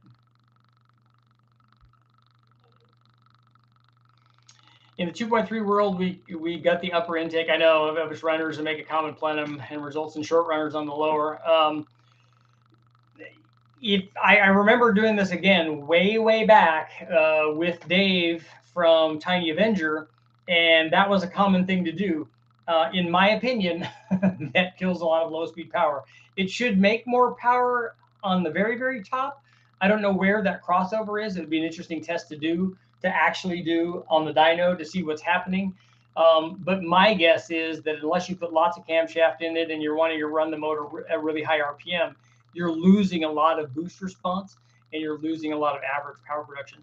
In the 2.3 world, we got the upper intake. I know of us runners and make a common plenum and results in short runners on the lower. If I remember doing this again way back with Dave from Tiny Avenger, and that was a common thing to do. In my opinion, that kills a lot of low speed power. It should make more power on the very top. I don't know where that crossover is. It would be an interesting test to do, to actually do on the dyno to see what's happening. But my guess is that unless you put lots of camshaft in it and you're wanting to run the motor at really high RPM, you're losing a lot of boost response and you're losing a lot of average power production.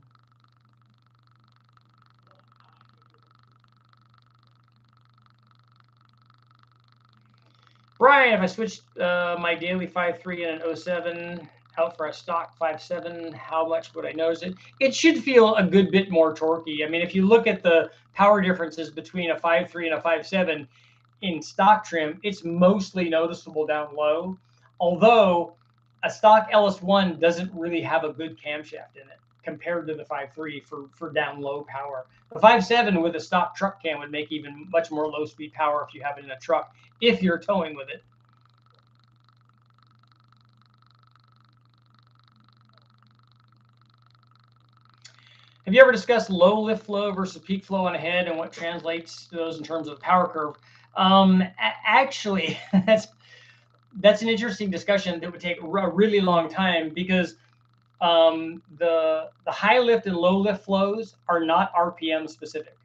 Brian, if I switched my daily 5.3 and an 07 out for a stock 5.7, how much would I notice it? It should feel a good bit more torquey. I mean, if you look at the power differences between a 5.3 and a 5.7 in stock trim, it's mostly noticeable down low. Although a stock LS1 doesn't really have a good camshaft in it compared to the 5.3 for down low power. The 5.7 with a stock truck cam would make even much more low speed power if you have it in a truck, if you're towing with it. Have you ever discussed low lift flow versus peak flow on a head and what translates to those in terms of the power curve? Actually, that's an interesting discussion that would take a really long time, because the high lift and low lift flows are not RPM specific.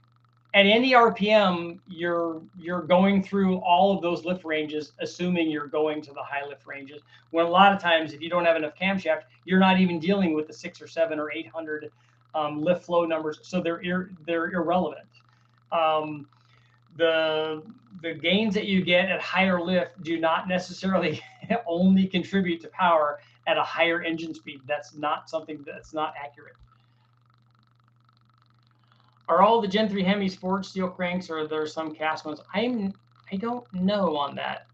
At any RPM, you're going through all of those lift ranges, assuming you're going to the high lift ranges. When a lot of times, if you don't have enough camshaft, you're not even dealing with the 6 or 7 or 800 lift flow numbers, so they're irrelevant. The gains that you get at higher lift do not necessarily only contribute to power at a higher engine speed. That's not something that's not accurate. Are all the Gen 3 Hemis forged steel cranks, or are there some cast ones? I don't know on that.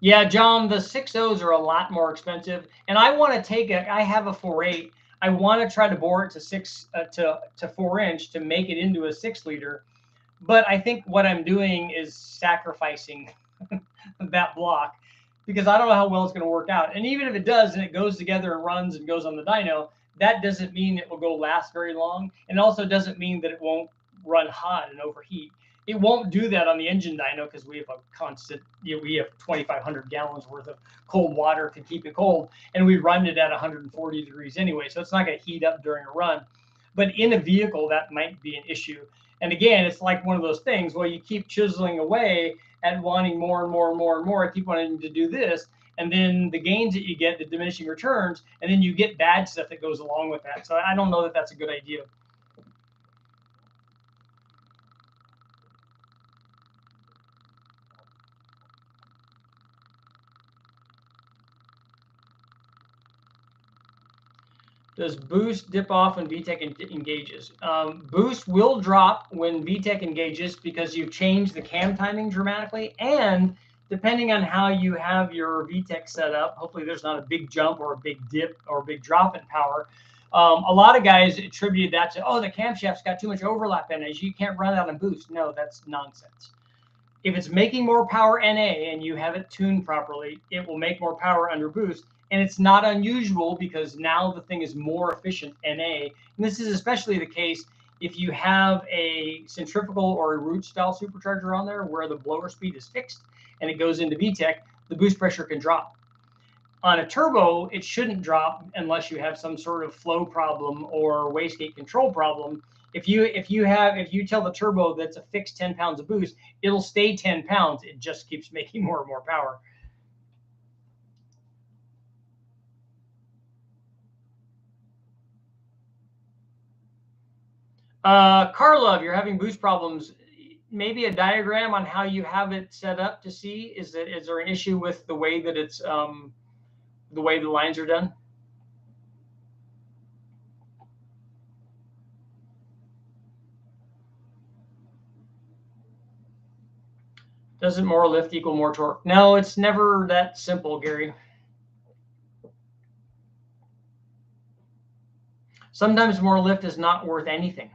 Yeah, John, the 6.0s are a lot more expensive, and I want to take I have a 4.8. I want to try to bore it to 4-inch to make it into a 6-liter, but I think what I'm doing is sacrificing that block, because I don't know how well it's going to work out. And even if it does, and it goes together and runs and goes on the dyno, that doesn't mean it will last very long. And also doesn't mean that it won't run hot and overheat. It won't do that on the engine dyno, because we have a constant, we have 2,500 gallons worth of cold water to keep it cold. And we run it at 140 degrees anyway. So it's not going to heat up during a run. But in a vehicle, that might be an issue. And again, it's like one of those things where you keep chiseling away at wanting more and more and more and more. I keep wanting to do this, and then the gains that you get, the diminishing returns, and then you get bad stuff that goes along with that. So I don't know that that's a good idea. Does boost dip off when VTEC engages? Boost will drop when VTEC engages, because you've changed the cam timing dramatically, and depending on how you have your VTEC set up, hopefully there's not a big jump or a big dip or a big drop in power. A lot of guys attribute that to, oh, the camshaft's got too much overlap in it, you can't run out on boost. No, that's nonsense. If it's making more power NA and you have it tuned properly, it will make more power under boost. And it's not unusual, because now the thing is more efficient NA. And this is especially the case if you have a centrifugal or a root style supercharger on there where the blower speed is fixed and it goes into VTEC, the boost pressure can drop. On a turbo, it shouldn't drop unless you have some sort of flow problem or wastegate control problem. If you tell the turbo that's a fixed 10 pounds of boost, it'll stay 10 pounds. It just keeps making more and more power. Carla, if you're having boost problems, maybe a diagram on how you have it set up to see, is there an issue with the way that it's the way the lines are done? Doesn't more lift equal more torque? No, it's never that simple, Gary. Sometimes more lift is not worth anything.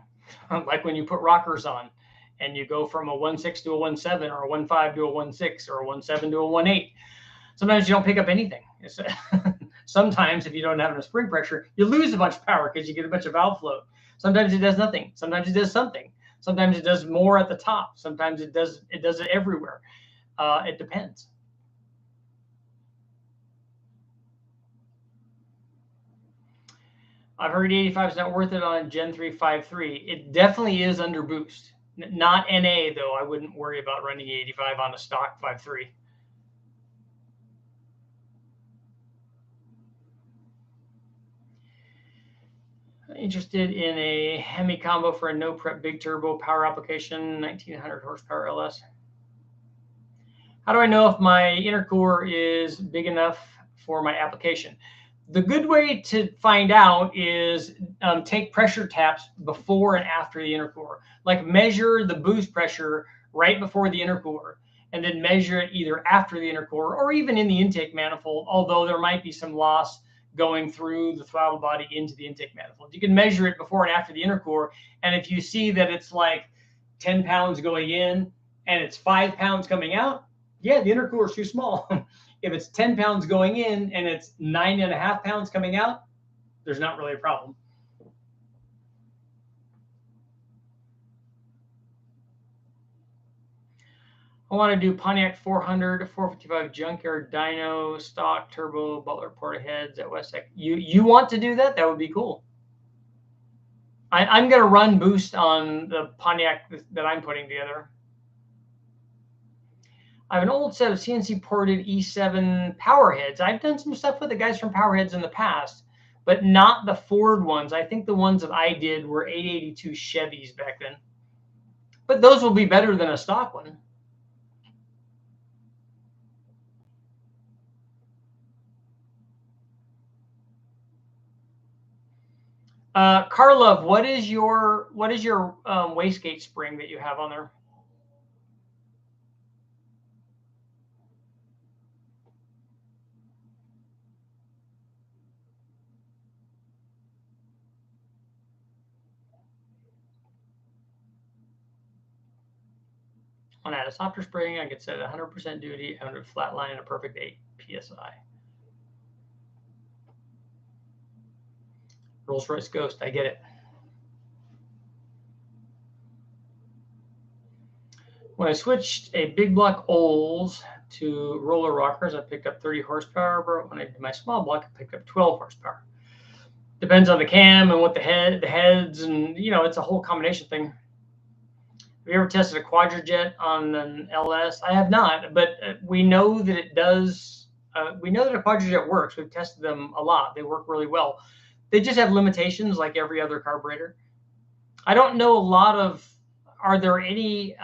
Like when you put rockers on and you go from a 1.6 to a 1.7 or a 1.5 to a 1.6 or a 1.7 to a 1.8. Sometimes you don't pick up anything. Sometimes if you don't have enough spring pressure, you lose a bunch of power because you get a bunch of valve flow. Sometimes it does nothing. Sometimes it does something. Sometimes it does more at the top. Sometimes it does it everywhere. It depends. I've heard 85 is not worth it on Gen 3 5.3. It definitely is under boost. Not NA, though. I wouldn't worry about running 85 on a stock 5.3. Interested in a Hemi combo for a no prep big turbo power application, 1900 horsepower LS. How do I know if my intercooler is big enough for my application? The good way to find out is take pressure taps before and after the intercooler. Like measure the boost pressure right before the intercooler and then measure it either after the intercooler or even in the intake manifold, although there might be some loss going through the throttle body into the intake manifold. You can measure it before and after the intercooler. And if you see that it's like 10 pounds going in and it's 5 pounds coming out, yeah, the intercooler is too small. If it's 10 pounds going in and it's 9.5 pounds coming out, there's not really a problem. I want to do Pontiac 400, 455 junkyard dyno, stock, turbo, Butler Portaheads at Wastegate. You want to do that? That would be cool. I'm going to run boost on the Pontiac that I'm putting together. I have an old set of CNC ported E7 Powerheads. I've done some stuff with the guys from Powerheads in the past, but not the Ford ones. I think the ones that I did were 882 Chevys back then. But those will be better than a stock one. Karlov, what is your wastegate spring that you have on there? On add a softer spring, I could set 100% duty and would flat line a perfect 8 psi. Rolls-Royce Ghost, I get it. When I switched a big block Olds to roller rockers, I picked up 30 horsepower, but when I did my small block, I picked up 12 horsepower. Depends on the cam and what the heads, and it's a whole combination thing. Have you ever tested a Quadrajet on an LS? I have not, but we know that it does. We know that a Quadrajet works. We've tested them a lot. They work really well. They just have limitations like every other carburetor. I don't know a lot of. Are there any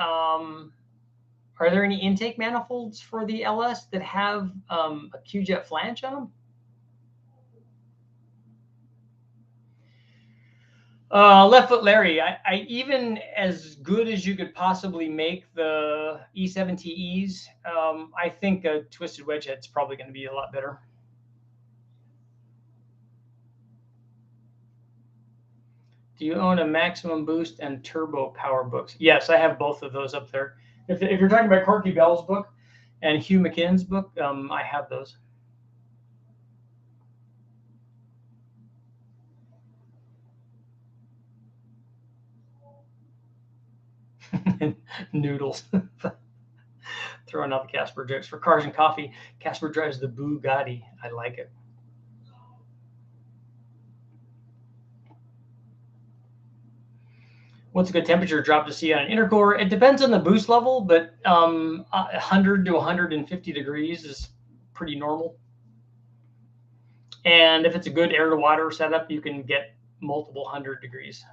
intake manifolds for the LS that have a Q-jet flange on them? Left foot Larry, I even as good as you could possibly make the E7TEs, I think a twisted wedge head's probably going to be a lot better. Do you own a maximum boost and turbo power books? Yes, I have both of those up there. If you're talking about Corky Bell's book and Hugh McKinnon's book, I have those. Noodles. Throwing out the Casper jokes. For cars and coffee, Casper drives the Bugatti. I like it. What's a good temperature drop to see on an intercooler? It depends on the boost level, but 100 to 150 degrees is pretty normal. And if it's a good air to water setup, you can get multiple 100 degrees.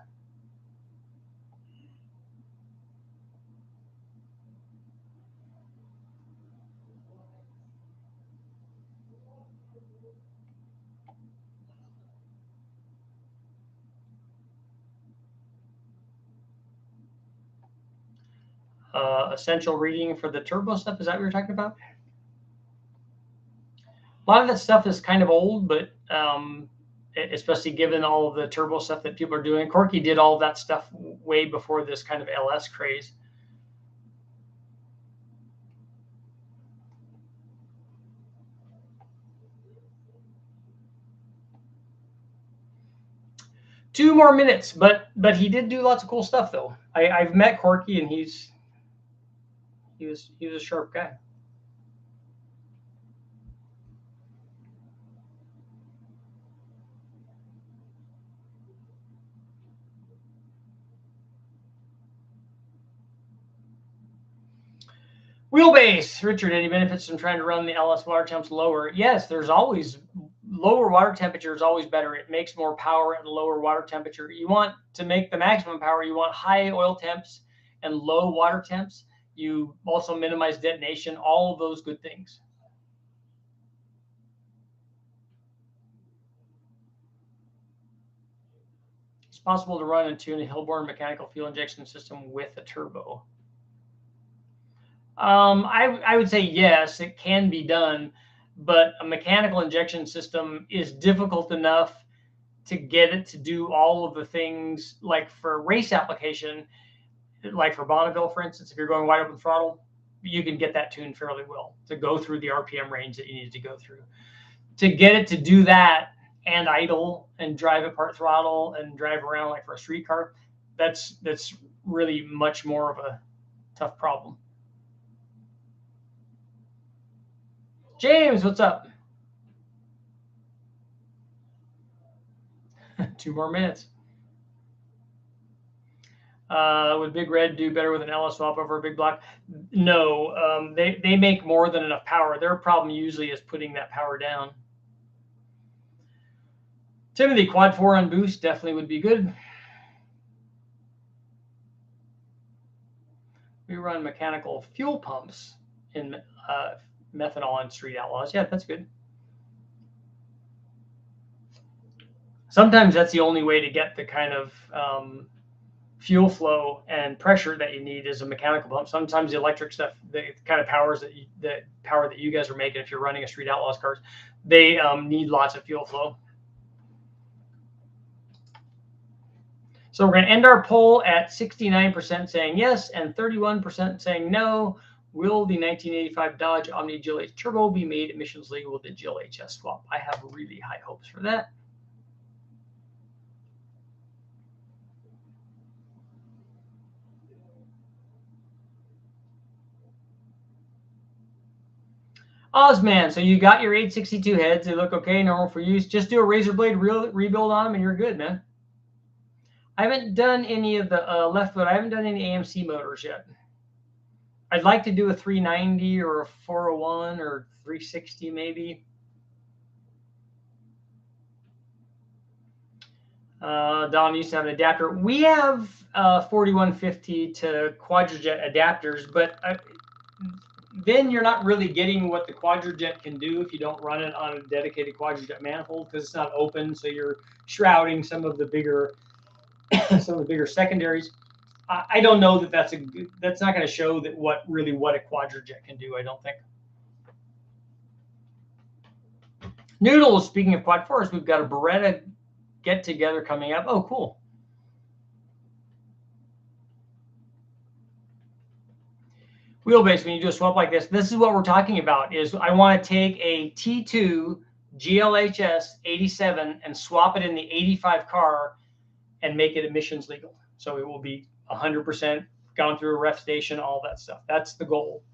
Essential reading for the turbo stuff. Is that what you're talking about? A lot of that stuff is kind of old, but especially given all of the turbo stuff that people are doing. Corky did all of that stuff way before this kind of LS craze. Two more minutes, but he did do lots of cool stuff though. I've met Corky and he was a sharp guy. Wheelbase, Richard, any benefits from trying to run the LS water temps lower? Yes, there's always lower water temperature is always better. It makes more power at lower water temperature. You want to make the maximum power. You want high oil temps and low water temps. You also minimize detonation, all of those good things. It's possible to run and tune a Hillborn mechanical fuel injection system with a turbo. I would say yes, it can be done, but a mechanical injection system is difficult enough to get it to do all of the things like for race application, like for Bonneville, for instance. If you're going wide open throttle, you can get that tuned fairly well to go through the RPM range that you need to go through. To get it to do that and idle and drive at part throttle and drive around like for a street car, that's really much more of a tough problem. James, what's up? 2 more minutes. Would Big Red do better with an LS swap over a big block? No, they make more than enough power. Their problem usually is putting that power down. Timothy, quad 4 on boost definitely would be good. We run mechanical fuel pumps in methanol and street outlaws. Yeah, that's good. Sometimes that's the only way to get the kind of fuel flow and pressure that you need is a mechanical pump. Sometimes the electric stuff, the kind of power that you guys are making, if you're running a street outlaws cars, they need lots of fuel flow. So we're going to end our poll at 69% saying yes and 31% saying no. Will the 1985 Dodge Omni GLH Turbo be made emissions legal with the GLHS swap? I have really high hopes for that. Ozman, so you got your 862 heads. They look okay, normal for use. Just do a razor blade rebuild on them and you're good, man. I haven't done any of the left foot. I haven't done any AMC motors yet. I'd like to do a 390 or a 401 or 360 maybe. Don used to have an adapter. We have 4150 to Quadrajet adapters, but then you're not really getting what the Quadrajet can do if you don't run it on a dedicated Quadrajet manifold because it's not open, so you're shrouding some of the bigger secondaries. I don't know that that's not going to show that what a Quadrajet can do. I don't think. Noodles. Speaking of quad fours, we've got a Beretta get together coming up. Oh, cool. Wheelbase. When you do a swap like this is what we're talking about. Is I want to take a T2 GLHS 87 and swap it in the 85 car and make it emissions legal. So it will be 100% gone through a ref station, all that stuff. That's the goal.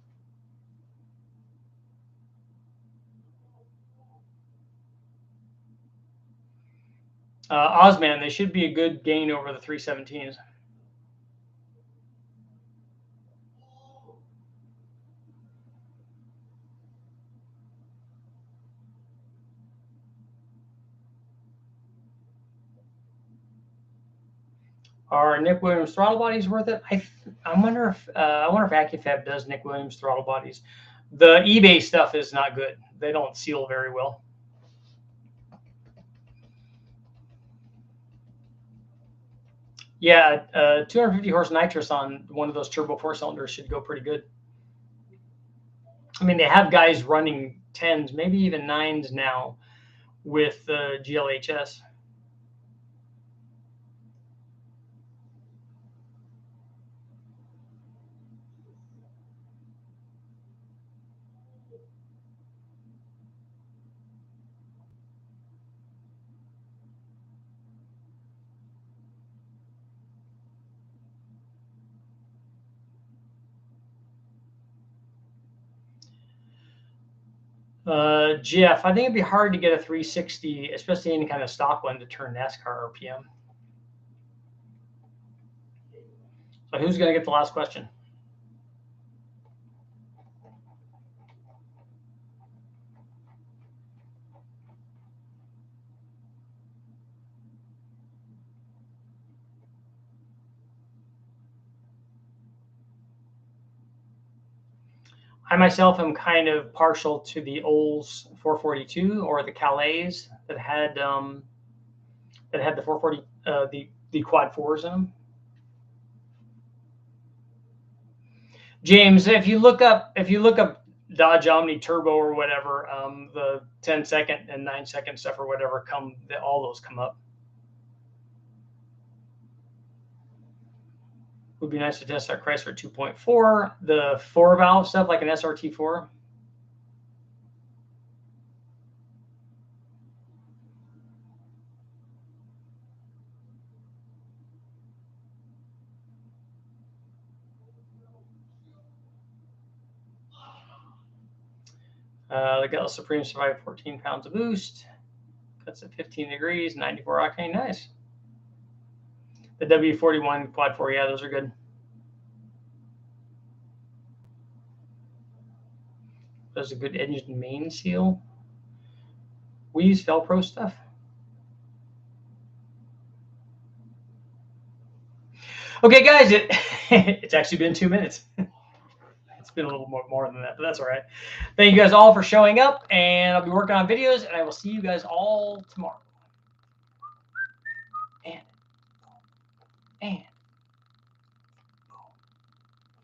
Ozman, they should be a good gain over the 317s. Are Nick Williams throttle bodies worth it? I wonder if AccuFab does Nick Williams throttle bodies. The eBay stuff is not good. They don't seal very well. Yeah, 250 horse nitrous on one of those turbo 4-cylinders should go pretty good. I mean, they have guys running 10s, maybe even 9s now with the GLHS. Jeff, I think it'd be hard to get a 360, especially any kind of stock one, to turn NASCAR RPM. So who's going to get the last question? I myself am kind of partial to the Olds 442 or the Calais that had the 440 the quad fours in them. James, if you look up Dodge Omni Turbo or whatever, the 10-second and 9-second stuff or whatever all those come up. Would be nice to test our Chrysler 2.4, the 4-valve stuff like an SRT4. The Gala Supreme survived 14 pounds of boost. Cuts at 15 degrees, 94 octane. Nice. The W41 Quad 4, yeah, those are good. There's a good engine main seal. We use Felpro stuff. Okay, guys, it's actually been 2 minutes. It's been a little more than that, but that's all right. Thank you guys all for showing up, and I'll be working on videos, and I will see you guys all tomorrow.